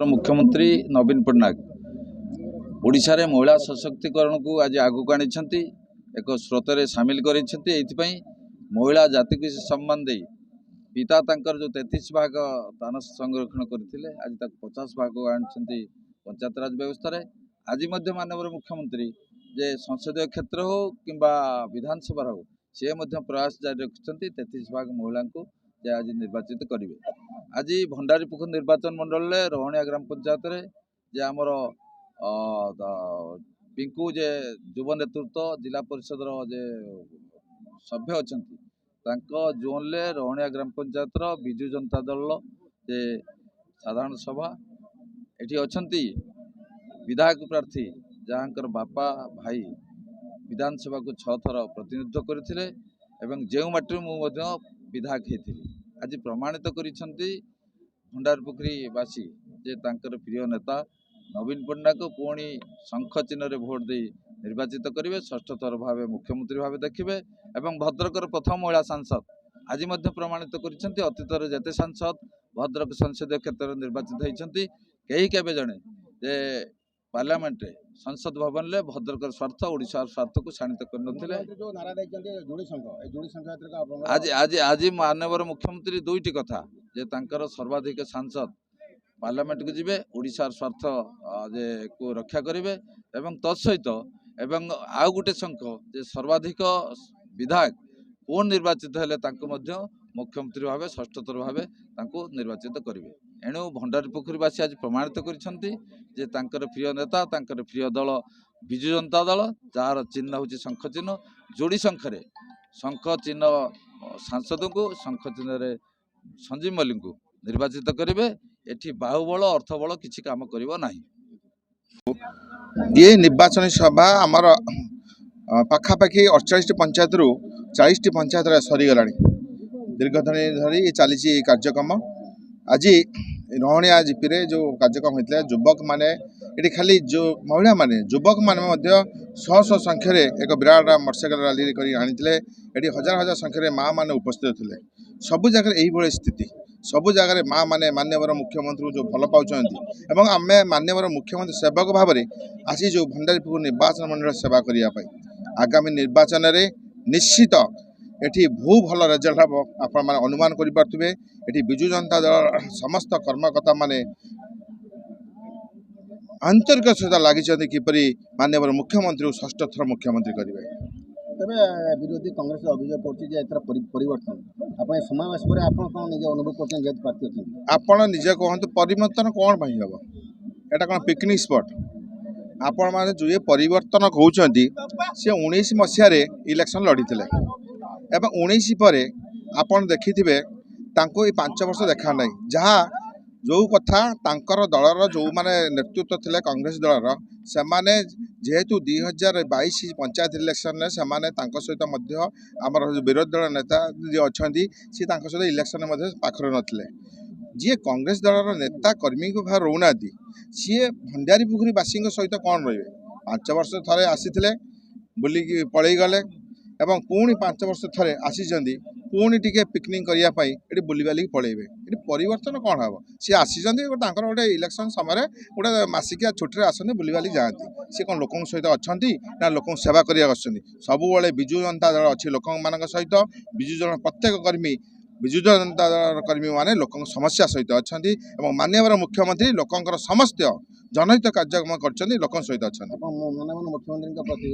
मुख्यमंत्री नवीन पट्टनायक ओडिशा रे महिला सशक्तिकरण को आज आगक आनी एक स्रोत रे सामिल कर महिला जाति को सम्मान दे पिता जो 33 भाग दान संरक्षण करते आज 50 भाग आनी पंचायत राज व्यवस्था रे। आज माननीय मुख्यमंत्री जे संसदीय क्षेत्र हो कि विधानसभा हो सी प्रयास जारी रखिंट 33 भाग महिला को आज निर्वाचित करेंगे। आज भंडारीपुखुर निर्वाचन मंडल में रोहणिया ग्राम पंचायत रे जे आमर पिंकू जे युव नेतृत्व जिला परिषद जे सभ्य अच्छा जोन ले रोहणिया ग्राम पंचायत विजु जनता दल जे साधारण सभा एटी अच्छा विधायक प्रार्थी जहाँकर बापा भाई विधानसभा को 6 थर प्रतिनिधित्व करते जो माटी विधायक होती आज प्रमाणित करिसेंती भंडारपुखुरी वासी जे तांकर प्रिय नेता नवीन पट्टनायक पुणी शंख चिन्ह भोट दे निर्वाचित करेंगे। 6ठ थर भाव मुख्यमंत्री भाव देखिए एवं भद्रकर प्रथम महिला सांसद आज प्रमाणित करिसेंती। अतीतर जेते सांसद भद्रक संसदीय क्षेत्र निर्वाचित होती कहीं केबे जणे जे पार्लियामेंट संसद भवन ले भद्रकर स्वार्थ ओडिशा स्वार्थ को शाणित कर आज आज आज माननीय मुख्यमंत्री दुईटी कथा जे तांकर सर्वाधिक सांसद पार्लियामेंट को जिबे ओडिशा स्वार्थ जे को रक्षा करेंगे एवं तत्सहित एवं आउ गोटे शंख जे सर्वाधिक विधायक पुन निर्वाचित हेले मुख्यमंत्री भाव 6ठ थर भाव निर्वाचित करेंगे। एणु भंडारीपुखुरीवासी आज प्रमाणित करिसेंती जे तांकर प्रिय नेता तांकर प्रिय दल विजु जनता दल जार चिन्ह हूँ शंख चिन्ह जोड़ी शंखरे शंख चिन्ह सांसद को शंख चिन्ह संजीव मल्लिक को निर्वाचित करेंगे। एठी बाहुबल अर्थबल किसी काम करिवो नाही। ये निर्वाचन सभा आमर पाखापाखि 48 पंचायत रु 40 पंचायत सरीगला दीर्घदिन धरी चली कार्यक्रम। आज रोहणिया जीपी रे जो कार्यक्रम होता है युवक माने ये खाली जो महिला माने युवक माने शह शह संख्यार एक विराट मोटरसाइकेल रैली कर आनी हजार हजार संख्यार माँ मैंने उपस्थित थे। सबु जगह यही स्थिति सबु जगह माँ मैंने माननीय मुख्यमंत्री जो भल पाँच आम माननीय मुख्यमंत्री सेवक भाव में आसी जो भंडारीपुर निर्वाचन मंडल सेवा करने आगामी निर्वाचन में निश्चित एठी भू भल रेजल्ट हम आपण माने अनुमान करि पारथुबे। एठी विजु जनता दल समस्त कर्मकर्ता माने आंतरिक सहित लगी किपरि माननीय मुख्यमंत्री 6ठ थर मुख्यमंत्री करेंगे। तबे विरोधी कांग्रेस अभियोग कर परिवर्तन आपण समय आस पर आपण कोन निजे अनुभव करछन जे प्रार्थी अछन आपण निजे कहंतु परिवर्तन कोन भाई हबो एटा कोन पिकनिक स्पॉट आपण माने जो ये परिवर्तन कहउछंती से 19 मसिया रे इलेक्शन लड़ीथिले एवं 19 पर आपण देखिथिबे तांको ये 5 वर्ष देखा नहीं जहाँ जो कथा तांकर दलर जो माने नेतृत्व थिले कांग्रेस दलर से माने जेहेतु 2022 पंचायत इलेक्शन से माने तांको सहित मध्य आमर विरोधी दल नेता जे अछंती सी तांको सहित इलेक्शन में पाखरे नथिले जी कांग्रेस दलर नेता कर्मी को भाव रोना सी भंडारीपुखुरी वासी सहित कौन रे 5 वर्ष थे आसी बुलिकी पलि गले एवं पुणी 5 वर्ष थे आसी पुणी टी पिकनिक करने ये बुलबाली पलैबे ये परिवर्तन कौन हम सी आसी गोटे इलेक्शन समय गोटे मसिकिया छुट्टी आसती बुलबाली जाती सी कौन लोक सहित अच्छा ना लोक सेवा करने सब विजु जनता दल अच्छी लोक मान सहित विजु जन प्रत्येक कर्मी विजु जनता दल कर्मी माने लोक समस्या सहित अच्छा माननीय मुख्यमंत्री लोकंर समस्त जनहित कार्यक्रम कर लोक सहित अच्छा मुख्यमंत्री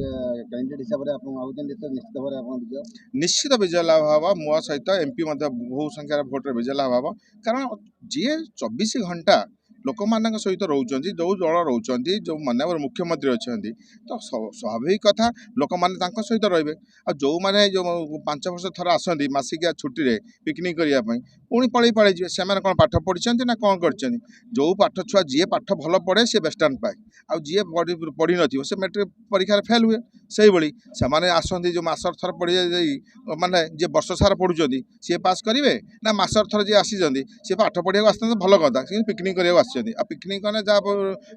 हिसाब से निश्चित विजय लाभ हम मो सहित एमपी बहु संख्यार भोट विजय लाभ हम कारण जी 24 घंटा लोक मान सहित रोच जो दल रोच जो माननीय मुख्यमंत्री अच्छा तो स्वाभाविक कथा लोक मैंने सहित रे जो मैंने जो 5 वर्ष थर आसती मसिकिया छुट्टी पिकनिक करने पुणी पलि पलि जी से कौन पाठ पढ़ी ना कौन कर जो पाठ छुआ जी पाठ भल पढ़े सी बेस्टाण्ड पाए आ जी पढ़ी न से मैट्रिक परीक्षा फेल हुए से भाई से आसती जो मासर थर पढ़ी माने जी वर्ष सारा पढ़ुं सी पास करेंगे ना मासर थर जी आसी सी पाठ पढ़ा आसते भल कथा पिकनिक करने पिकनिक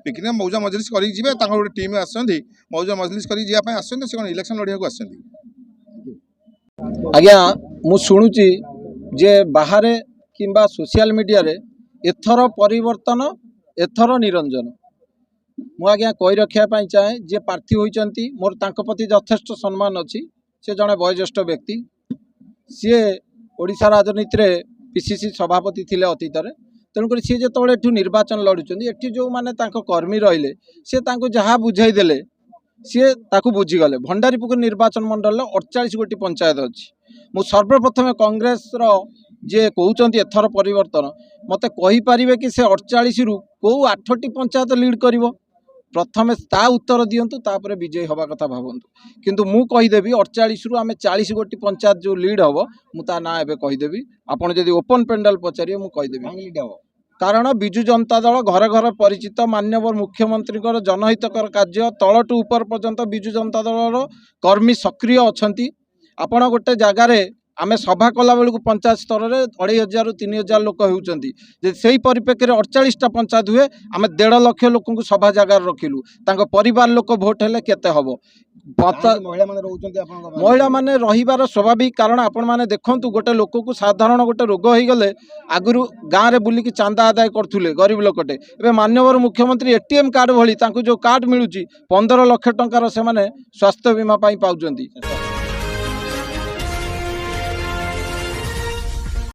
पिकनिक मौजा मजलिस कर गोटे टीम आसती मौजा मजलिस कर इलेक्शन लड़िया आसती। आज्ञा मु शुणुची जे बाहर किंबा सोशल मीडिया रे एथर परिवर्तन एथर निरंजन मु आज्ञा कही रखा चाहे जे प्रार्थी होती मोर तांको प्रति यथेष्ट सम्मान अच्छी से जड़े वयोज्येष्ठ व्यक्ति सी ओडिशा राजनीति में पीसीसी सभापति थिले अतीत में तेणुक सी जो एठू निर्वाचन लड़ुंट एटी जो मैंने कर्मी रहिले सी जहाँ बुझाईदे सी बुझीगले भंडारीपुर निर्वाचन मंडल 48 गोटी पंचायत अच्छी मु सर्वप्रथम कांग्रेस जे कहते एथर परिवर्तन मत कहीपर कि से 48 रु कौ 8टी पंचायत लीड कर प्रथमे ता उत्तर दिंतु तापर विजयी हवा कथा भावतु किंतु मु कहीदेवी 48 रु आम 40 गोटी पंचायत जो लीड हम मुझा ना एवं कहीदेवी आपड़ जब ओपन पेंडाल पचारे मुझे कहीदेवी कारण विजु जनता दल घर घर परिचित माननीय मुख्यमंत्री जनहितकर कार्य तल टू ऊपर पर्यंत विजु जनता दल कर्मी सक्रिय अच्छा आपण गोटे जगार आम सभा कला बेलू पंचायत स्तर में 2500 रु 3000 लोक होती से ही परिप्रेक्षी 48टा पंचायत हुए आम 1.5 लाख लोक सभा जगार रखिलु परिवार लोक भोट हेले केते हबो महिला माने रहिबार स्वाभाविक कारण आपण माने देखंतु गोटे लोक को साधारण गोटे रोग हो गले आगुरु गाँव में बुलिकी चांदा आदाय करथुले गरीब लोकटे एबे माननीय मुख्यमंत्री एटीएम कार्ड भली तांको जो कार्ड मिलुची 15 लाख टंकार से माने स्वास्थ्य बीमा पाई पाउचंती।